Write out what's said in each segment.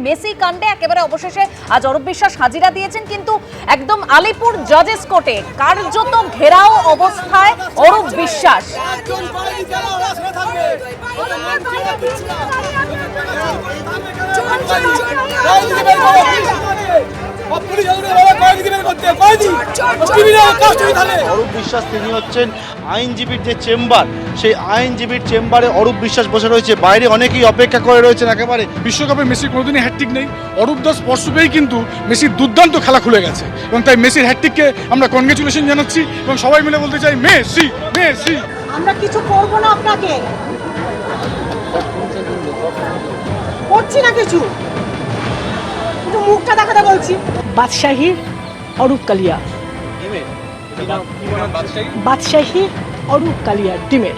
Messi কাণ্ডে একেবারে অবশেষে আজ অরূপ বিশ্বাস হাজিরা দিয়েছেন, কিন্তু একদম আলিপুর জজেস কোর্টে কার্যত ঘেরাও অবস্থায় অরূপ বিশ্বাস। অরূপ বিশ্বাস তিনি হচ্ছেন আইনজীবীর যে চেম্বার, সেই আইনজীবীর চেম্বারে অরূপ বিশ্বাস বসে রয়েছে। বাইরে অনেকেই অপেক্ষা করে রয়েছেন। একেবারে বিশ্বকাপে মেসির কোনোদিনই হ্যাটট্রিক নেই, অরূপ দাস স্পর্শ পেয়েই কিন্তু মেসির দুর্দান্ত খেলা খুলে গেছে এবং তাই মেসির হ্যাটট্রিককে আমরা কনগ্রেচুলেশন জানাচ্ছি এবং সবাই মিলে বলতে চাই মেসি মেসি। আমরা কিছু করবো না, আপনাকে করছি না কিছু, কিন্তু মুখটা দেখাতে বলছি। বাদশাহী অরূপ কালিয়া, বাদশাহী অরূপ কালিয়া ডিমের।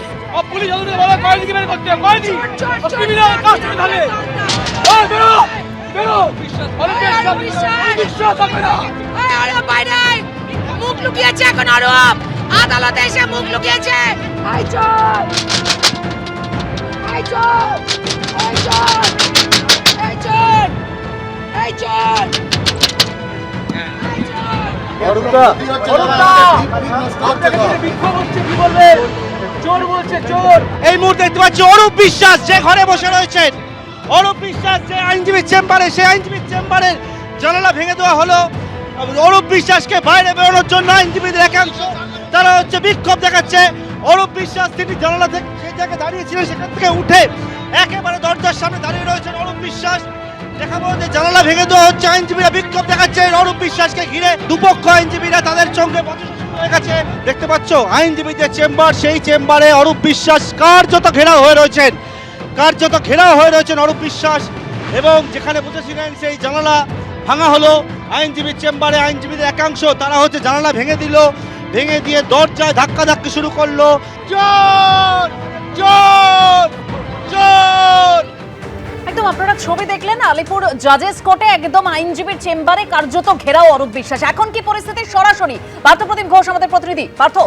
মুখ লুকিয়েছে এখন অরূপ, আদালতে এসে মুখ লুকিয়েছে। এই মুহূর্তে দেখতে পাচ্ছি অরূপ বিশ্বাস যে ঘরে বসে রয়েছেন। অরূপ বিশ্বাস যে আইনজীবীর চেম্বারে, সেই আইনজীবীর চেম্বারের জানালা ভেঙে দেওয়া হলো। অরূপ বিশ্বাসকে বাইরে বেরোনোর জন্য আইনজীবীদের একাংশ তারা হচ্ছে বিক্ষোভ দেখাচ্ছে। অরূপ বিশ্বাস তিনি জানালা থেকে সেই জায়গায় দাঁড়িয়েছিলেন, সেখান থেকে উঠে একেবারে দরজার সামনে দাঁড়িয়ে রয়েছেন অরূপ বিশ্বাস। দেখাবো যে জানালা ভেঙে দেওয়া হচ্ছে, আইনজীবীরা বিক্ষোভ দেখাচ্ছে অরূপ বিশ্বাসকে ঘিরে। দুপক্ষ আইনজীবীরা তাদের সঙ্গে হয়ে গেছে। দেখতে পাচ্ছ আইনজীবীদের চেম্বার, সেই চেম্বারে অরূপ বিশ্বাস কার্যত ঘেরাও হয়ে রয়েছেন, কার্যত ঘেরাও হয়ে রয়েছেন অরূপ বিশ্বাস। এবং যেখানে বসেছিলেন সেই জানালা ভাঙা হলো আইনজীবীর চেম্বারে। আইনজীবীদের একাংশ তারা হচ্ছে জানালা ভেঙে দিল, ভেঙে দিয়ে দরজায় ধাক্কাধাক্কি শুরু করলো। চোর চোর চোর। একদম আপনারা ছবি দেখলেন আলিপুর জজেস কোর্টে একদম আইনজীবীর চেম্বারে কার্যত ঘেরাও অরূপ বিশ্বাস। এখন কি পরিস্থিতি সরাসরি পার্থপ্রতিম ঘোষ আমাদের প্রতিনিধি। পার্থ,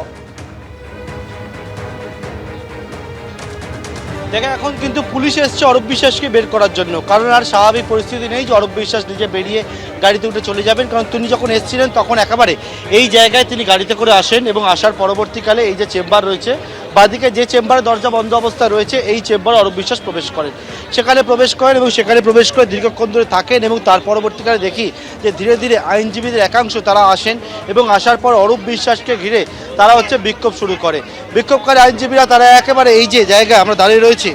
দেখেন এখন কিন্তু পুলিশ এসছে অরূপ বিশ্বাসকে বের করার জন্য, কারণ আর স্বাভাবিক পরিস্থিতি নেই যে অরূপ বিশ্বাস নিজে বেরিয়ে গাড়িতে উঠে চলে যাবেন। কারণ তিনি যখন এসেছিলেন তখন একেবারে এই জায়গায় তিনি গাড়িতে করে আসেন এবং আসার পরবর্তীকালে এই যে চেম্বার রয়েছে, বাদিকে যে চেম্বারে দরজা বন্ধ অবস্থায় রয়েছে, এই চেম্বারে অরূপ বিশ্বাস প্রবেশ করেন। সেখানে প্রবেশ করেন এবং সেখানে প্রবেশ করে দীর্ঘক্ষণ ধরে থাকেন এবং তার পরবর্তীকালে দেখি যে ধীরে ধীরে আইনজীবীদের একাংশ তারা আসেন এবং আসার পর অরূপ বিশ্বাসকে ঘিরে তারা হচ্ছে বিক্ষোভ শুরু করে। বিক্ষোভকারী আইনজীবীরা তারা একেবারে এই যে জায়গায় আমরা দাঁড়িয়ে রয়েছি,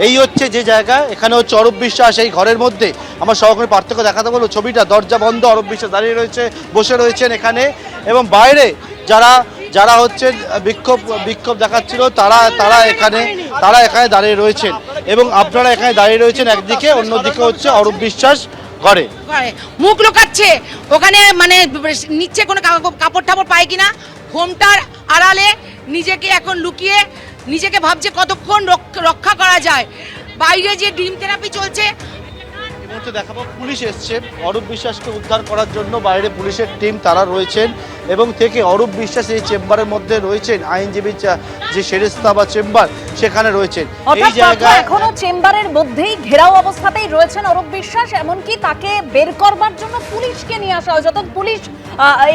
এই হচ্ছে যে জায়গা, এখানে হচ্ছে অরূপ বিশ্বাস এই ঘরের মধ্যে। আমার সহকারী পার্থক্য দেখাতে বলবো ছবিটা, দরজা বন্ধ, অরূপ বিশ্বাস দাঁড়িয়ে রয়েছে, বসে রয়েছেন এখানে। এবং বাইরে যারা যারা হচ্ছে বিক্ষোভ দেখাচ্ছিল তারা এখানে দাঁড়িয়ে রয়েছেন এবং আপনারা এখানে দাঁড়িয়ে রয়েছেন একদিকে, অন্যদিকে হচ্ছে অরূপ বিশ্বাস ঘরে মুখ লুকাচ্ছে। ওখানে মানে নিচে কোনো কাপড় টাপড় পায় কিনা, ঘোমটার আড়ালে নিজেকে এখন লুকিয়ে নিজেকে ভাবছে কতক্ষণ রক্ষা করা যায়। বাইরে যে ড্রিম থেরাপি চলছে। দেখাবো পুলিশ এসছে অরূপ বিশ্বাসকে উদ্ধার করার জন্য, বাইরে পুলিশের টিম তারা রয়েছেন এবং থেকে অরূপ বিশ্বাস এই চেম্বারের মধ্যে রয়েছেন, আইনজীবীর যে সেরেস্তা বা চেম্বার সেখানে রয়েছেন। এই জায়গায় এখনো চেম্বারের মধ্যেই ঘেরাও অবস্থাতেই রয়েছেন অরূপ বিশ্বাস, এমনকি তাকে বের করবার জন্য পুলিশকে নিয়ে আসা হয়। যত পুলিশ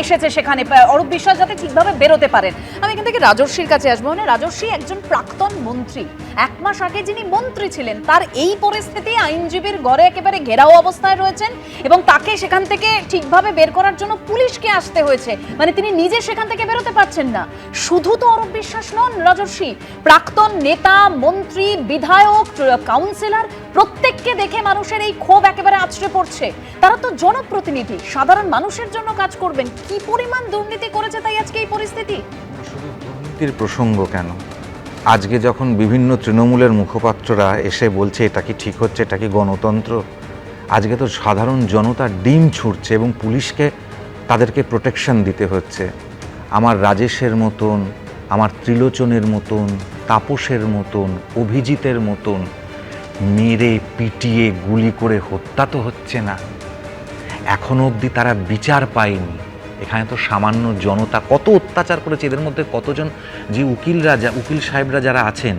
এসেছে সেখানে অরূপ বিশ্বাস যাতে ঠিকভাবে বেরোতে পারেন। আমি এখান থেকে রাজর্ষির কাছে আসবো। মানে রাজর্ষি একজন প্রাক্তন মন্ত্রী, 1 মাস আগে যিনি মন্ত্রী ছিলেন, তার এই পরিস্থিতি আইনজীবীর ঘরে একেবারে ঘেরাও অবস্থায় রয়েছেন এবং তাকে সেখান থেকে ঠিকভাবে বের করার জন্য পুলিশকে আসতে হয়েছে। মানে তিনি নিজে সেখান থেকে বেরোতে পারছেন না। শুধু তো অরূপ বিশ্বাস নন রাজর্ষি, প্রাক্তন নেতা, মন্ত্রী, বিধায়ক, কাউন্সিলর প্রত্যেককে দেখে মানুষের এই ক্ষোভ একেবারে আছড়ে পড়ছে। তারা তো জনপ্রতিনিধি, সাধারণ মানুষের জন্য কাজ করবেন। কি পরিমাণ দুর্নীতি করেছে তাই আজকে এই পরিস্থিতি। শুধু দুর্নীতির প্রসঙ্গ কেন, আজকে যখন বিভিন্ন তৃণমূলের মুখপাত্ররা এসে বলছে এটা কি ঠিক হচ্ছে, এটা কি গণতন্ত্র, আজকে তো সাধারণ জনতা ডিম ছুটছে এবং পুলিশকে তাদেরকে প্রোটেকশন দিতে হচ্ছে। আমার রাজেশের মতন, আমার ত্রিলোচনের মতন, তাপসের মতন, অভিজিতের মতন মেরে পিটিয়ে গুলি করে হত্যা তো হচ্ছে না, এখনো অবধি তারা বিচার পায়নি। এখানে তো সামান্য জনতা কত অত্যাচার করেছে, এদের মধ্যে কতজন যে উকিল সাহেবরা যারা আছেন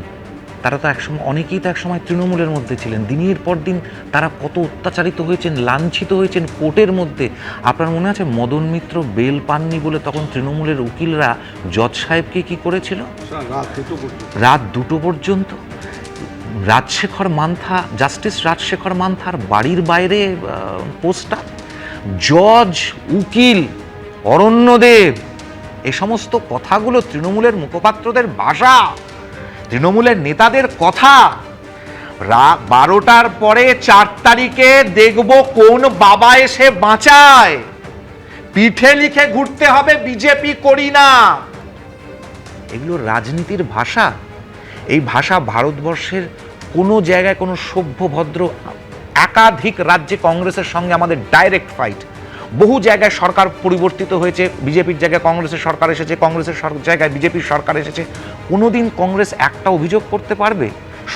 তারা তো একসময়, অনেকেই তো একসময় তৃণমূলের মধ্যে ছিলেন, দিনের পর দিন তারা কত অত্যাচারিত হয়েছেন, লাঞ্ছিত হয়েছেন কোর্টের মধ্যে। আপনার মনে আছে মদন মিত্র বেল পাননি বলে তখন তৃণমূলের উকিলরা জজ সাহেবকে কি করেছিল? রাত 2টো পর্যন্ত। রাজশেখর মান্থা, জাস্টিস রাজশেখর মান্থার বাড়ির বাইরে পোস্টার। জজ, উকিল, অরণ্যদেব, এই সমস্ত কথাগুলো তৃণমূলের মুখপাত্রদের ভাষা, তৃণমূলের নেতাদের কথা। 12টার পরে 4 তারিখে দেখব কোন বাবা এসে বাঁচায়। পিঠে লিখে ঘুরতে হবে বিজেপি করি না, এগুলো রাজনীতির ভাষা। এই ভাষা ভারতবর্ষের কোনো জায়গায় কোনো সভ্য ভদ্র, একাধিক রাজ্যে কংগ্রেসের সঙ্গে আমাদের ডাইরেক্ট ফাইট। বহু জায়গায় সরকার পরিবর্তিত হয়েছে, বিজেপির জায়গায় কংগ্রেসের সরকার এসেছে, কংগ্রেসের জায়গায় বিজেপির সরকার এসেছে। কোনোদিন কংগ্রেস একটা অভিযোগ করতে পারবে,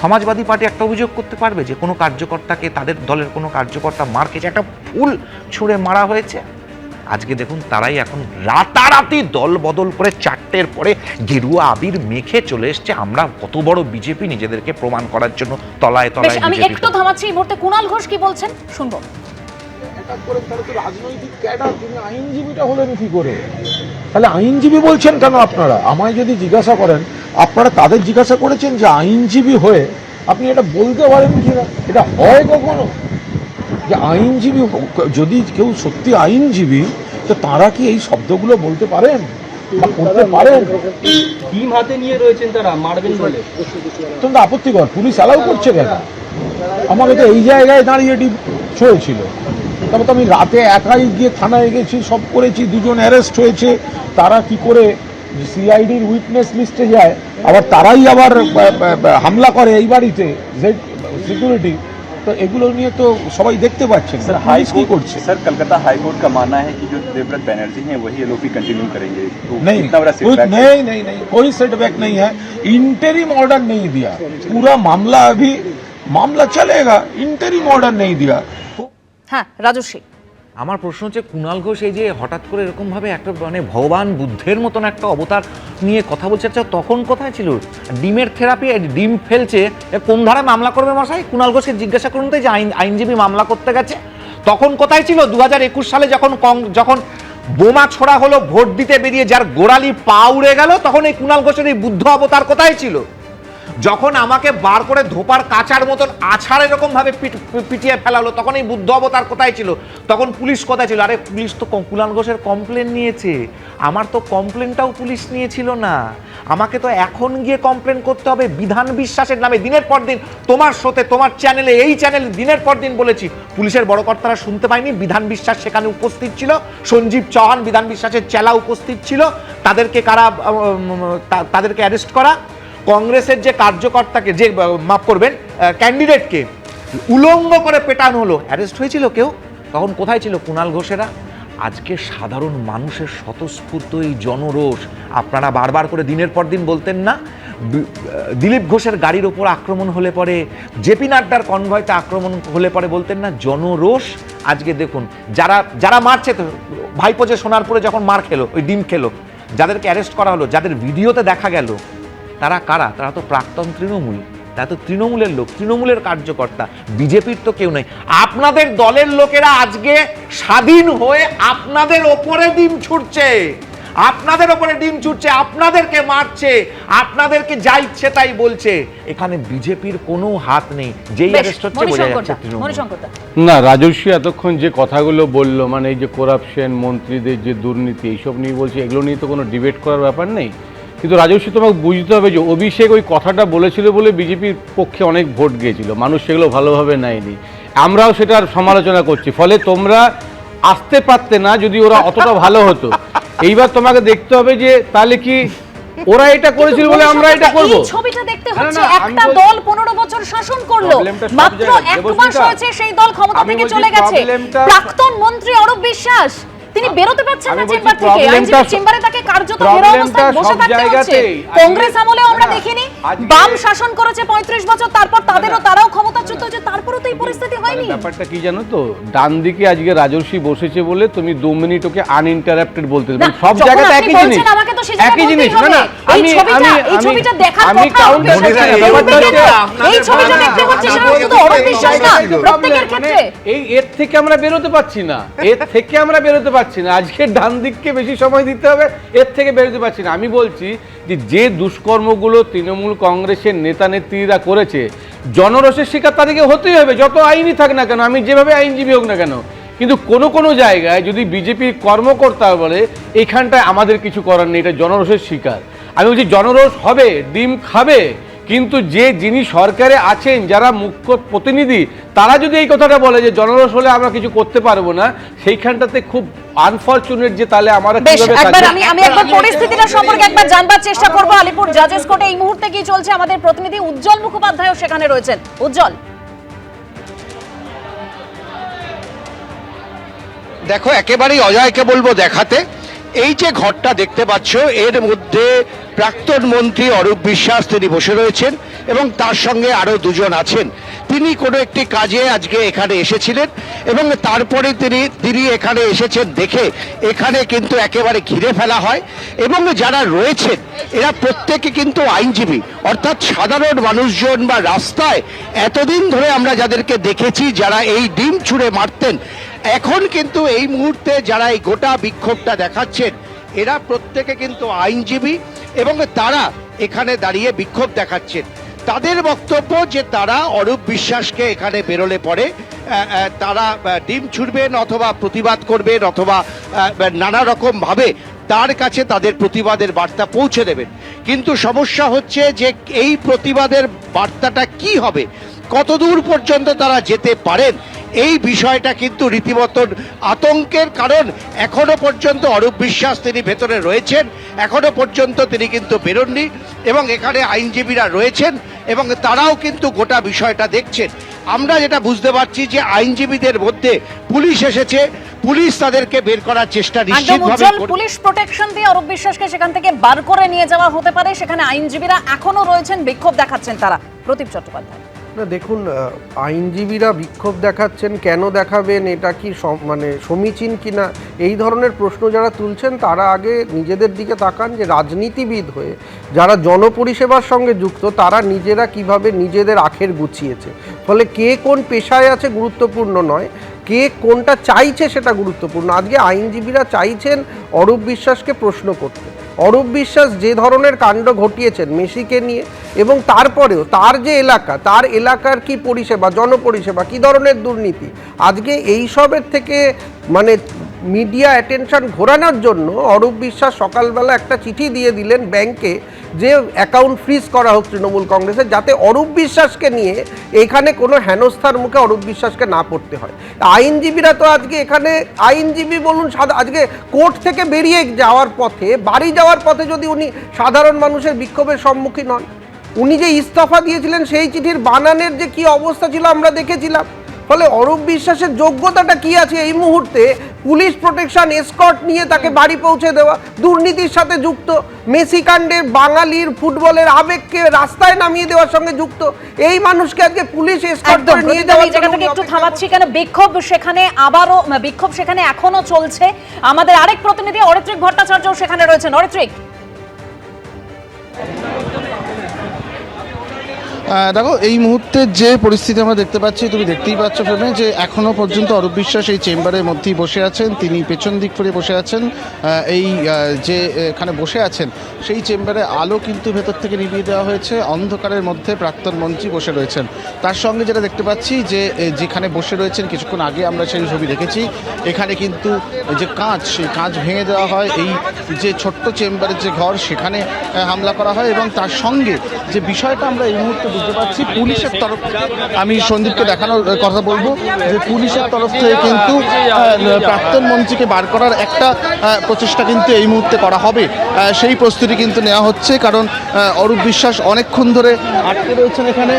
সমাজবাদী পার্টি একটা অভিযোগ করতে পারবে যে কোনো কার্যকর্তাকে, তাদের দলের কোনো কার্যকর্তা মার খেয়েছে, একটা ফুল ছুঁড়ে মারা হয়েছে? আজকে দেখুন তারাই এখন রাতারাতি দল বদল করে 4টের পরে গেরুয়া আবির মেখে চলে এসছে। আমরা কত বড় বিজেপি, নিজেদেরকে প্রমাণ করার জন্য তলায় তলায়। আমি একটু থামাচ্ছি এই মুহূর্তে। কুণাল ঘোষ কি বলছেন শুনবো। রাজনৈতিক ক্যাডার, তিনি আইনজীবীটা হলেন কি করে? তাহলে আইনজীবী বলছেন কেন আপনারা? আমায় যদি জিজ্ঞাসা করেন, আপনারা তাদের জিজ্ঞাসা করেছেন যে আইনজীবী হয়ে আপনি এটা বলতে পারেন কিনা? এটা হয় কখনো যে আইনজীবী, যদি কেউ সত্যি আইনজীবী তো তারা কি এই শব্দগুলো বলতে পারেন বা করতে পারেন? টিম হাতে নিয়ে রয়েছেন তারা, মারবেন বলে। অত্যন্ত আপত্তিকর। পুলিশ অ্যালাউ করছে কেন? আমাকে তো এই জায়গায় দাঁড়িয়ে ডিপ ছুঁয়েছিল। তারপর তো আমি রাতে একাই গিয়ে থানায় গেছি, সব করেছি, 2জন অ্যারেস্ট হয়েছে। তারা কি করে সিআইডির উইটনেস লিস্টে যায়, আবার তারাই আবার হামলা করে এই বাড়িতে, জেড সিকিউরিটি। तो एगुलो निये तो सबाई देखते पाচ্ছেন। सर हाई कोर्ट করছে सर कलकत्ता हाई कोर्ट का मानना है कि जो देवव्रत बनर्जी हैं वही एलओपी कंटिन्यू करेंगे। तो नहीं, इतना बड़ा सेटबैक नहीं, कोई सेटबैक नहीं है। इंटरिम ऑर्डर नहीं दिया, पूरा मामला अभी मामला चलेगा, इंटरिम ऑर्डर नहीं दिया। হ্যাঁ রাজস্বী, আমার প্রশ্ন হচ্ছে কুণাল ঘোষ এই যে হঠাৎ করে এরকম ভাবে একটা মানে ভগবান বুদ্ধের মতন একটা অবতার নিয়ে কথা বলছে, আচ্ছা তখন কোথায় ছিল? ডিমের থেরাপি, ডিম ফেলছে, কোন ধারায় মামলা করবে মশাই? কুণাল ঘোষকে জিজ্ঞাসা করুন তো, যে আইনজীবী মামলা করতে গেছে তখন কোথায় ছিল? 2021 সালে যখন বোমা ছোড়া হলো, ভোট দিতে বেরিয়ে যার গোড়ালি পা উড়ে গেল, তখন এই কুণাল ঘোষের এই বুদ্ধ অবতার কোথায় ছিল? যখন আমাকে বার করে ধোপার কাচার মতন আছাড় এরকম ভাবে পিটিয়ে ফেলালো, তখন এই বুদ্ধ অবতার কোথায় ছিল? তখন পুলিশ কোথায় ছিল? আরে পুলিশ তো কুণাল ঘোষের কমপ্লেন নিয়েছে, আমার তো কমপ্লেনটাও পুলিশ নিয়েছিল না। আমাকে তো এখন গিয়ে কমপ্লেন করতে হবে বিধান বিশ্বাসের নামে। দিনের পর দিন তোমার শোতে, তোমার চ্যানেলে, এই চ্যানেলে দিনের পর দিন বলেছি, পুলিশের বড় কর্তারা শুনতে পায়নি, বিধান বিশ্বাস সেখানে উপস্থিত ছিল, সঞ্জীব চৌহান বিধান বিশ্বাসের চেলা উপস্থিত ছিল, তাদেরকে অ্যারেস্ট করা। কংগ্রেসের যে কার্যকর্তাকে, যে মাফ করবেন ক্যান্ডিডেটকে উলঙ্গ করে পেটানো হলো, অ্যারেস্ট হয়েছিল কেউ? তখন কোথায় ছিল কুণাল ঘোষেরা? আজকে সাধারণ মানুষের স্বতঃস্ফূর্ত এই জনরোষ, আপনারা বারবার করে দিনের পর দিন বলতেন না, দিলীপ ঘোষের গাড়ির ওপর আক্রমণ হলে পরে, জেপি নাড্ডার কনভয়তে আক্রমণ হলে পরে বলতেন না জনরোষ? আজকে দেখুন যারা মারছে, তো ভাইপো যে সোনারপুরে যখন মার খেলো, ওই ডিম খেলো, যাদেরকে অ্যারেস্ট করা হলো, যাদের ভিডিওতে দেখা গেল, তারা কারা? তারা তো প্রাক্তন তৃণমূল, তারা তো তৃণমূলের লোক, তৃণমূলের কার্যকর্তা, বিজেপির তো কেউ নেই। আপনাদের দলের লোকেরা আজকে স্বাধীন হয়ে আপনাদের ওপরে ডিম ছুটছে, আপনাদেরকে মারছে, আপনাদেরকে যা ইচ্ছে তাই বলছে। এখানে বিজেপির কোনো হাত নেই। যেই অ্যারেস্ট হচ্ছে বোঝা যাচ্ছে তৃণমূল। না, রাজস্বী এতক্ষণ যে কথাগুলো বললো, মানে এই যে করাপশন, মন্ত্রীদের যে দুর্নীতি, এইসব নিয়ে বলছে, এগুলো নিয়ে তো কোনো ডিবেট করার ব্যাপার নেই। কিন্তু রাজস্বী, তোমাকে বুঝতে হবে যে অভিষেক ওই কথাটা বলেছিল বলে বিজেপির পক্ষে অনেক ভোট গিয়েছিল, মানুষ সেগুলো ভালোভাবে নেয়নি, আমরাও সেটার সমালোচনা করছি। ফলে তোমরা আসতে পারতে না যদি ওরা অতটা ভালো হতো। এইবার তোমাকে দেখতে হবে যে তাহলে কি ওরা এটা করেছিল বলে আমরা এটা করব? এই ছবিটা দেখতে হচ্ছে একটা দল 15 বছর শাসন করলো, মাত্র এক মাস হয়েছে সেই দল ক্ষমতা থেকে চলে গেছে। প্রাক্তন মন্ত্রী অরূপ বিশ্বাস তিনি বেরোতে পারছেন আমি না বলছি চেম্বার থেকে, প্রবলেমটা- আইনজীবী চেম্বারে তাকে কার্যত ঘেরা প্রবলেমটা অবস্থায় বসে সব থাকতে হচ্ছে। জায়গাতেই। কংগ্রেস আমলেও আমরা না, দেখিনি, আজকে- বাম শাসন করেছে 35 বছর, তারপর তারাও ক্ষমতাচ্যুত হয়েছে, তারপরও তো এই পরিস্থিতি হয়নি। ব্যাপারটা কি জানো তো, ডান দিকে আজকে রাজর্ষি বসেছে বলে তুমি 2 মিনিট ওকে আনইন্টারাপ্টেড বলতে না, মানে সব যখন জায়গাতে আপনি একই জিনিস, বলছেন, আমাকে তো সেই জায়গায় একই জিনিস। বলতেই না না, হবে। এই ছবিটা দেখার আমি কথা কাউন্ট অরূপ বিশ্বাসের। করছি না, ব্যাপারটা হচ্ছে- এই ছবিটা দেখতে হচ্ছে, সেটা শুধু অরূপ বিশ্বাস না, প্রত্যেকের মানে ক্ষেত্রে। এর থেকে আমরা বেরোতে পারছি না, আজকে ডান দিককে বেশি সময় দিতে হবে, এর থেকে বেরোতে পারছি না। আমি বলছি যে দুষ্কর্মগুলো তৃণমূল কংগ্রেসের নেতা নেত্রীরা করেছে, জনরোষের শিকার তাদেরকে হতেই হবে, যত আইনই থাক না কেন, আমি যেভাবে আইনজীবী হোক না কেন। কিন্তু কোনো জায়গায় যদি বিজেপির কর্মকর্তা বলে এখানটায় আমাদের কিছু করার নেই, এটা জনরোষের শিকার। আমি বলছি জনরোষ হবে, ডিম খাবে, কিন্তু যিনি সরকারে আছেন, যারা মুখ্য প্রতিনিধি, তারা যদি এই কথাটা বলে যে জনরোষ হলে আমরা কিছু করতে পারবো না, সেইখানটাতে খুব আনফরচুনেট যে তাহলে আমরা বেশ, কিভাবে একবার কাজ- আমি একবার পরিস্থিতিটা সম্পর্কে একবার জানবার চেষ্টা করব। আলিপুর জাজেস কোর্টে এই মুহূর্তে কি চলছে, আমাদের প্রতিনিধি উজ্জ্বল মুখোপাধ্যায় সেখানে রয়েছেন। উজ্জ্বল, দেখো, একেবারেই অজয়কে বলবো দেখাতে। এই যে ঘরটা দেখতে পাচ্ছ, এর মধ্যে প্রাক্তন মন্ত্রী অরূপ বিশ্বাস তিনি বসে রয়েছেন এবং তার সঙ্গে আরো দুজন আছেন। তিনি কোনো একটি কাজে আজকে এখানে এসেছিলেন এবং তারপরে তিনি এখানে এসেছেন দেখে এখানে কিন্তু একেবারে ঘিরে ফেলা হয় এবং যারা রয়েছেন এরা প্রত্যেকে কিন্তু আইনজীবী, অর্থাৎ সাধারণ মানুষজন বা রাস্তায় এতদিন ধরে আমরা যাদেরকে দেখেছি যারা এই ডিম ছুঁড়ে মারতেন, এখন কিন্তু এই মুহূর্তে যারা এই গোটা বিক্ষোভটা দেখাচ্ছেন এরা প্রত্যেকে কিন্তু আইনজীবী এবং তারা এখানে দাঁড়িয়ে বিক্ষোভ দেখাচ্ছেন। তাদের বক্তব্য যে তারা অরূপ বিশ্বাসকে এখানে বেরোলে পরে তারা ডিম ছুড়বেন অথবা প্রতিবাদ করবেন অথবা নানা রকম ভাবে তার কাছে তাদের প্রতিবাদের বার্তা পৌঁছে দেবেন। কিন্তু সমস্যা হচ্ছে যে এই প্রতিবাদের বার্তাটা কি হবে, কতদূর পর্যন্ত তারা যেতে পারেন, এই বিষয়টা কিন্তু রীতিমতন আতঙ্কের। কারণ এখনো পর্যন্ত অরূপ বিশ্বাস তিনি ভেতরে রয়েছেন, এখনো পর্যন্ত তিনি কিন্তু বেরোননি এবং এখানে আইনজীবীরা রয়েছেন এবং তারাও কিন্তু গোটা বিষয়টা দেখছেন। আমরা যেটা বুঝতে পারছি যে আইনজীবীদের মধ্যে পুলিশ এসেছে, পুলিশ তাদেরকে বের করার চেষ্টা একদম নিশ্চিতভাবে উজ্জ্বল, করবে। পুলিশ প্রোটেকশন দিয়ে অরূপ বিশ্বাসকে সেখান থেকে বার করে নিয়ে যাওয়া হতে পারে। সেখানে আইনজীবীরা এখনো রয়েছেন, বিক্ষোভ দেখাচ্ছেন তারা। প্রদীপ চট্টোপাধ্যায়, না দেখুন, আইনজীবীরা বিক্ষোভ দেখাচ্ছেন, কেন দেখাবেন, এটা কি মানে সমীচীন কিনা, এই ধরনের প্রশ্ন যারা তুলছেন তারা আগে নিজেদের দিকে তাকান যে রাজনীতিবিদ হয়ে যারা জনপরিষেবার সঙ্গে যুক্ত তারা নিজেরা কিভাবে নিজেদের আখের গুছিয়েছে। ফলে কে কোন পেশায় আছে গুরুত্বপূর্ণ নয়, কে কোনটা চাইছে সেটা গুরুত্বপূর্ণ। আজকে আইনজীবীরা চাইছেন অরূপ বিশ্বাসকে প্রশ্ন করতে। অরূপ বিশ্বাস যে ধরনের কাণ্ড ঘটিয়েছেন মেসিকে নিয়ে, এবং তারপরেও তার যে এলাকা, তার এলাকার কি পরিষেবা, জনপরিষেবা, কি ধরনের দুর্নীতি, আজকে এইসবের থেকে মানে মিডিয়া অ্যাটেনশন ঘোরানোর জন্য অরূপ বিশ্বাস সকালবেলা একটা চিঠি দিয়ে দিলেন ব্যাংকে যে অ্যাকাউন্ট ফ্রিজ করা হোক তৃণমূল কংগ্রেসের, যাতে অরূপ বিশ্বাসকে নিয়ে এখানে কোনো হেনস্থার মুখে অরূপ বিশ্বাসকে না পড়তে হয়। আইনজীবীরা তো আজকে এখানে আইনজীবী বলুন, আজকে কোর্ট থেকে বেরিয়ে যাওয়ার পথে, বাড়ি যাওয়ার পথে যদি উনি সাধারণ মানুষের বিক্ষোভের সম্মুখীন হন, উনি যে ইস্তফা দিয়েছিলেন সেই চিঠির বানানের যে কি অবস্থা ছিল আমরা দেখেছিলাম। ফলে অরূপ বিশ্বাসের যোগ্যতাটা কি আছে এই মুহূর্তে পুলিশ প্রোটেকশন, এসকর্ট নিয়ে তাকে বাড়ি পৌঁছে দেওয়া, দুর্নীতির সাথে যুক্ত, মেসি কাণ্ডে বাঙালির ফুটবলের আবেগকে রাস্তায় নামিয়ে দেওয়ার সঙ্গে যুক্ত এই মানুষকে আজকে পুলিশ এসকর্ট করে নিয়ে যাওয়ার জায়গা থেকে একটু থামাচ্ছি, কেন বিক্ষোভ সেখানে আবারও, বিক্ষোভ সেখানে এখনো চলছে। আমাদের আরেক প্রতিনিধি অরিত্রিক ভট্টাচার্য সেখানে রয়েছেন। অরিত্রিক, দেখো, এই মুহূর্তে যে পরিস্থিতি আমরা দেখতে পাচ্ছি, তুমি দেখতেই পাচ্ছ ফ্রেমে যে এখনও পর্যন্ত অরূপ বিশ্বাস এই চেম্বারের মধ্যেই বসে আছেন। তিনি পেছন দিক ফিরে বসে আছেন। এই যে এখানে বসে আছেন সেই চেম্বারে আলো কিন্তু ভেতর থেকে নিভিয়ে দেওয়া হয়েছে, অন্ধকারের মধ্যে প্রাক্তন মন্ত্রী বসে রয়েছেন। তার সঙ্গে যেটা দেখতে পাচ্ছি যে যেখানে বসে রয়েছেন, কিছুক্ষণ আগে আমরা সেই ছবি দেখেছি, এখানে কিন্তু যে কাঁচ, সেই কাঁচ ভেঙে দেওয়া হয়। এই যে ছোট্ট চেম্বারের যে ঘর, সেখানে হামলা করা হয় এবং তার সঙ্গে যে বিষয়টা আমরা এই মুহূর্তে বুঝতে পারছি পুলিশের তরফ থেকে, আমি সন্দীপকে দেখানোর কথা বলবো যে পুলিশের তরফ থেকে কিন্তু প্রাক্তন মন্ত্রীকে বার করার একটা প্রচেষ্টা কিন্তু এই মুহূর্তে করা হবে, সেই প্রস্তুতি কিন্তু নেওয়া হচ্ছে। কারণ অরূপ বিশ্বাস অনেকক্ষণ ধরে আটকে রয়েছেন এখানে।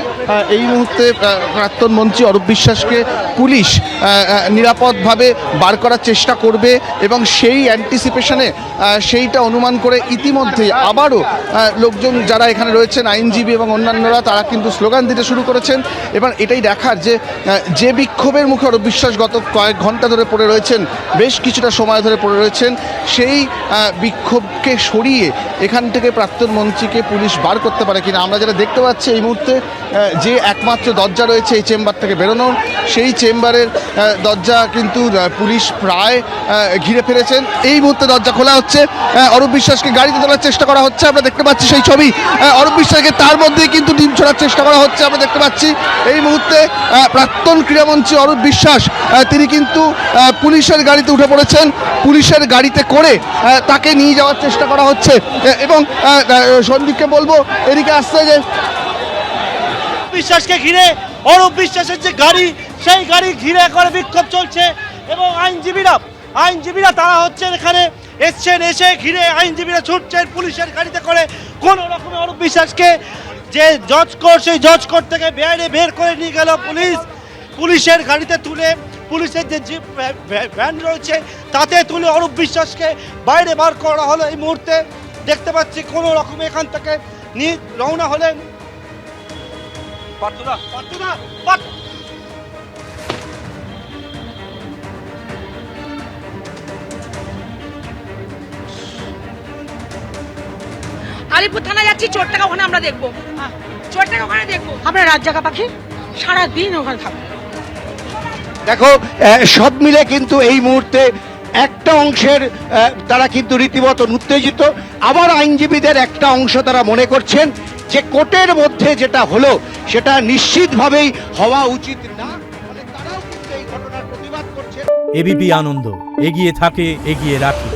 এই মুহূর্তে প্রাক্তন মন্ত্রী অরূপ বিশ্বাসকে পুলিশ নিরাপদভাবে বার করার চেষ্টা করবে এবং সেই অ্যান্টিসিপেশনে, সেইটা অনুমান করে ইতিমধ্যে আবারও লোকজন যারা এখানে রয়েছেন আইনজীবী এবং অন্যান্যরা তারা কিন্তু স্লোগান দিতে শুরু করেছেন। এবার এটাই দেখার যে বিক্ষোভের মুখে অরূপ বিশ্বাস গত কয়েক ঘন্টা ধরে পড়ে রয়েছেন, বেশ কিছুটা সময় ধরে পড়ে রয়েছেন, সেই বিক্ষোভকে সরিয়ে এখান থেকে প্রাক্তন মন্ত্রীকে পুলিশ বার করতে পারে কিনা। আমরা যেটা দেখতে পাচ্ছি এই মুহূর্তে যে একমাত্র দরজা রয়েছে এই চেম্বার থেকে বেরোনোর, সেই চেম্বারের দরজা কিন্তু পুলিশ প্রায় ঘিরে ফেলেছেন। এই মুহূর্তে দরজা খোলা হচ্ছে, অরূপ বিশ্বাসকে গাড়িতে তোলার চেষ্টা করা হচ্ছে, আমরা দেখতে পাচ্ছি সেই ছবি। অরূপ বিশ্বাসকে তার মধ্যেই কিন্তু ডিম ছোড়ার চেষ্টা করা হচ্ছে, আমরা দেখতে পাচ্ছি। এই মুহূর্তে প্রাক্তন ক্রীড়ামন্ত্রী অরূপ বিশ্বাস তিনি কিন্তু পুলিশের গাড়িতে উঠে পড়েছেন, পুলিশের গাড়িতে করে তাকে নিয়ে যাওয়ার চেষ্টা করা হচ্ছে। এবং সন্দীপকে বলবো এদিকে আসছে যে বিশ্বাসকে ঘিরে অরূপ বিশ্বাসের যে গাড়ি, সেই গাড়ি ঘিরে করে বিক্ষোভ চলছে এবং আইনজীবীরা তারা হচ্ছে এখানে এসছেন, এসে ঘিরে আইনজীবীরা ছুটছেন পুলিশের গাড়িতে করে। কোন রকমে অরূপ বিশ্বাসকে যে জজ কোর্ট, সেই জজ কোর্ট থেকে বাইরে বের করে নিয়ে গেল পুলিশের গাড়িতে তুলে, পুলিশের যে জিপ ভ্যান রয়েছে তাতে তুলে অরূপ বিশ্বাসকে বাইরে বার করা হলো। এই মুহূর্তে দেখতে পাচ্ছি কোনো রকমে এখান থেকে নিয়ে রওনা হলেন আলিপুর থানা যাচ্ছি, চোরটাকে ওখানে আমরা দেখবো, চোরটাকে ওখানে দেখবো। আপনার রাত জাগা পাখি সারাদিন ওখানে থাকবে। দেখো সব মিলে কিন্তু এই মুহূর্তে একটা অংশের তারা কিন্তু রীতিমতো উত্তেজিত, আবার আইনজীবীদের একটা অংশ তারা মনে করছেন যে কোর্টের মধ্যে যেটা হলো সেটা নিশ্চিতভাবেই হওয়া উচিত না, ফলে তারাও কিন্তু এই ঘটনার প্রতিবাদ করছেন। এবিপি আনন্দ, এগিয়ে থাকে, এগিয়ে রাখে।